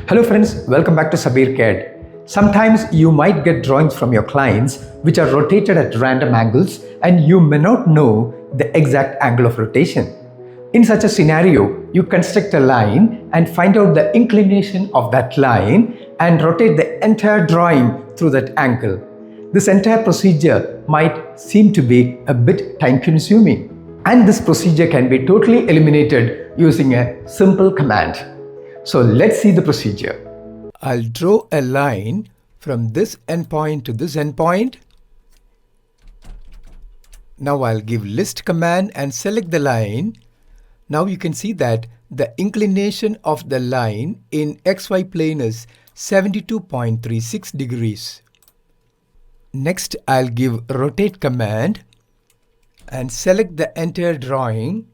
Hello friends, welcome back to AutoCAD. Sometimes you might get drawings from your clients which are rotated at random angles and you may not know the exact angle of rotation. In such a scenario, you construct a line and find out the inclination of that line and rotate the entire drawing through that angle. This entire procedure might seem to be a bit time consuming, and this procedure can be totally eliminated using a simple command. So let's see the procedure. I'll draw a line from this endpoint to this endpoint. Now I'll give list command and select the line. Now you can see that the inclination of the line in XY plane is 72.36 degrees. Next I'll give rotate command and select the entire drawing.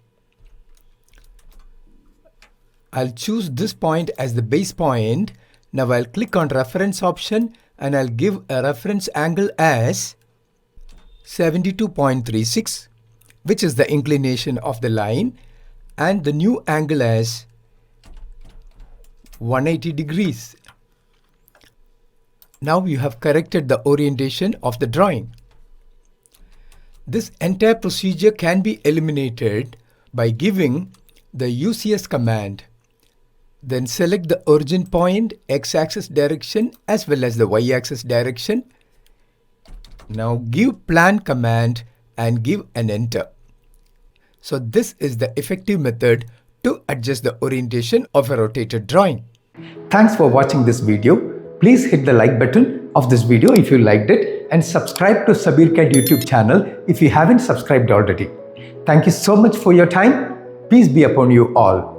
I'll choose this point as the base point. Now I'll click on reference option and I'll give a reference angle as 72.36, which is the inclination of the line, and the new angle as 180 degrees. Now you have corrected the orientation of the drawing. This entire procedure can be eliminated by giving the UCS command. Then select the origin point, x-axis direction as well as the y-axis direction. Now give plan command and give an enter. So this is the effective method to adjust the orientation of a rotated drawing. Thanks for watching this video. Please hit the like button of this video if you liked it and subscribe to AutoCAD YouTube channel if you haven't subscribed already. Thank you so much for your time. Peace be upon you all.